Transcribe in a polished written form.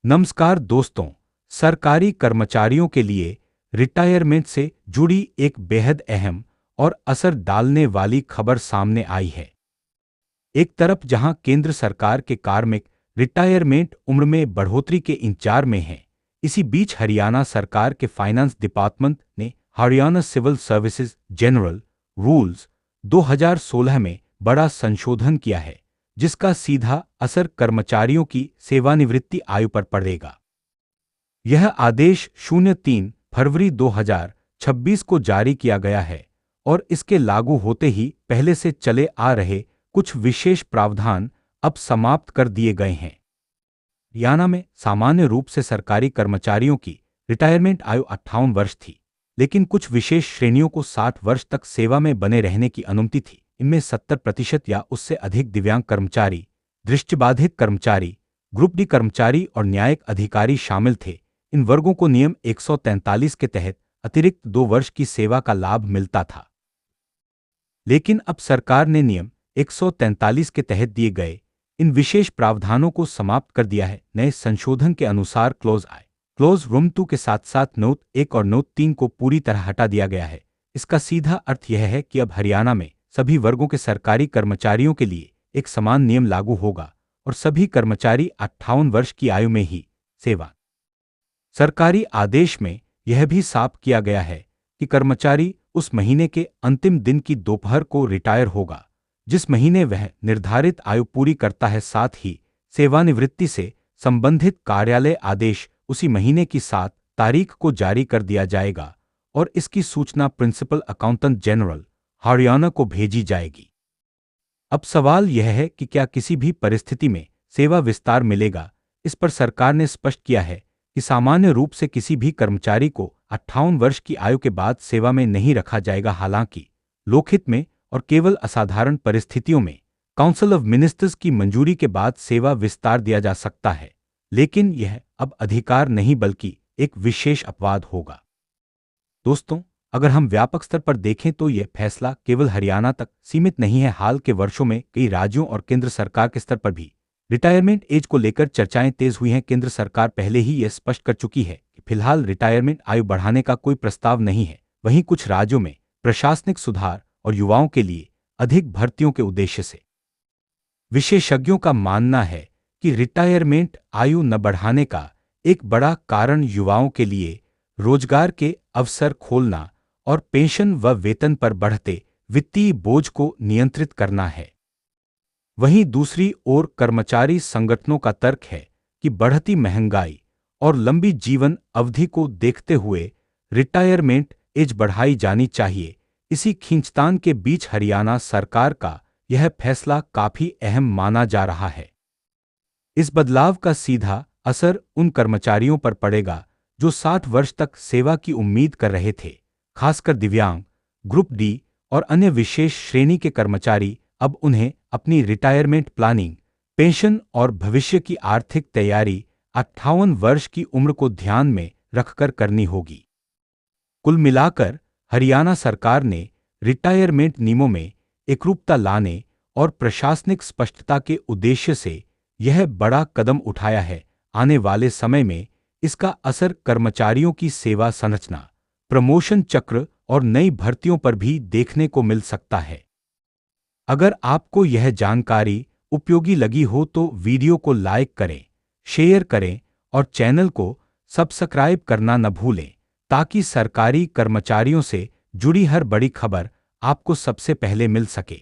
नमस्कार दोस्तों। सरकारी कर्मचारियों के लिए रिटायरमेंट से जुड़ी एक बेहद अहम और असर डालने वाली खबर सामने आई है। एक तरफ जहां केंद्र सरकार के कार्मिक रिटायरमेंट उम्र में बढ़ोतरी के इंतजार में हैं, इसी बीच हरियाणा सरकार के फाइनेंस डिपार्टमेंट ने Haryana civil services general rules 2016 में बड़ा संशोधन किया है, जिसका सीधा असर कर्मचारियों की सेवानिवृत्ति आयु पर पड़ेगा। यह आदेश 03 फरवरी 2026 को जारी किया गया है और इसके लागू होते ही पहले से चले आ रहे कुछ विशेष प्रावधान अब समाप्त कर दिए गए हैं। हरियाणा में सामान्य रूप से सरकारी कर्मचारियों की रिटायरमेंट आयु 58 वर्ष थी, लेकिन कुछ विशेष श्रेणियों को 60 वर्ष तक सेवा में बने रहने की अनुमति थी। इनमें 70% या उससे अधिक दिव्यांग कर्मचारी, दृष्टिबाधित कर्मचारी, ग्रुप डी कर्मचारी और न्यायिक अधिकारी शामिल थे। इन वर्गों को नियम 143 के तहत अतिरिक्त 2 वर्ष की सेवा का लाभ मिलता था। लेकिन अब सरकार ने नियम 143 के तहत दिए गए इन विशेष प्रावधानों को समाप्त कर दिया है। नए संशोधन के अनुसार क्लोज रूम 2 के साथ साथ नोट 1 और नोट 3 को पूरी तरह हटा दिया गया है। इसका सीधा अर्थ यह है कि अब हरियाणा में सभी वर्गों के सरकारी कर्मचारियों के लिए एक समान नियम लागू होगा और सभी कर्मचारी 58 वर्ष की आयु में ही सेवा। सरकारी आदेश में यह भी साफ किया गया है कि कर्मचारी उस महीने के अंतिम दिन की दोपहर को रिटायर होगा जिस महीने वह निर्धारित आयु पूरी करता है। साथ ही सेवानिवृत्ति से संबंधित कार्यालय आदेश उसी महीने की 7 तारीख को जारी कर दिया जाएगा और इसकी सूचना प्रिंसिपल अकाउंटेंट जनरल हरियाणा को भेजी जाएगी। अब सवाल यह है कि क्या किसी भी परिस्थिति में सेवा विस्तार मिलेगा। इस पर सरकार ने स्पष्ट किया है कि सामान्य रूप से किसी भी कर्मचारी को 58 वर्ष की आयु के बाद सेवा में नहीं रखा जाएगा। हालांकि लोकहित में और केवल असाधारण परिस्थितियों में काउंसिल ऑफ मिनिस्टर्स की मंजूरी के बाद सेवा विस्तार दिया जा सकता है, लेकिन यह अब अधिकार नहीं बल्कि एक विशेष अपवाद होगा। दोस्तों, अगर हम व्यापक स्तर पर देखें तो यह फैसला केवल हरियाणा तक सीमित नहीं है। हाल के वर्षों में कई राज्यों और केंद्र सरकार के स्तर पर भी रिटायरमेंट एज को लेकर चर्चाएं तेज हुई हैं। केंद्र सरकार पहले ही यह स्पष्ट कर चुकी है कि फिलहाल रिटायरमेंट आयु बढ़ाने का कोई प्रस्ताव नहीं है। वहीं कुछ राज्यों में प्रशासनिक सुधार और युवाओं के लिए अधिक भर्तियों के उद्देश्य से विशेषज्ञों का मानना है कि रिटायरमेंट आयु न बढ़ाने का एक बड़ा कारण युवाओं के लिए रोजगार के अवसर खोलना और पेंशन व वेतन पर बढ़ते वित्तीय बोझ को नियंत्रित करना है। वहीं दूसरी ओर कर्मचारी संगठनों का तर्क है कि बढ़ती महंगाई और लंबी जीवन अवधि को देखते हुए रिटायरमेंट एज बढ़ाई जानी चाहिए। इसी खींचतान के बीच हरियाणा सरकार का यह फैसला काफी अहम माना जा रहा है। इस बदलाव का सीधा असर उन कर्मचारियों पर पड़ेगा जो 60 वर्ष तक सेवा की उम्मीद कर रहे थे। खासकर दिव्यांग, ग्रुप डी और अन्य विशेष श्रेणी के कर्मचारी। अब उन्हें अपनी रिटायरमेंट प्लानिंग, पेंशन और भविष्य की आर्थिक तैयारी 58 वर्ष की उम्र को ध्यान में रखकर करनी होगी। कुल मिलाकर हरियाणा सरकार ने रिटायरमेंट नियमों में एकरूपता लाने और प्रशासनिक स्पष्टता के उद्देश्य से यह बड़ा कदम उठाया है। आने वाले समय में इसका असर कर्मचारियों की सेवा संरचना, प्रमोशन चक्र और नई भर्तियों पर भी देखने को मिल सकता है। अगर आपको यह जानकारी उपयोगी लगी हो तो वीडियो को लाइक करें, शेयर करें और चैनल को सब्सक्राइब करना न भूलें ताकि सरकारी कर्मचारियों से जुड़ी हर बड़ी खबर आपको सबसे पहले मिल सके।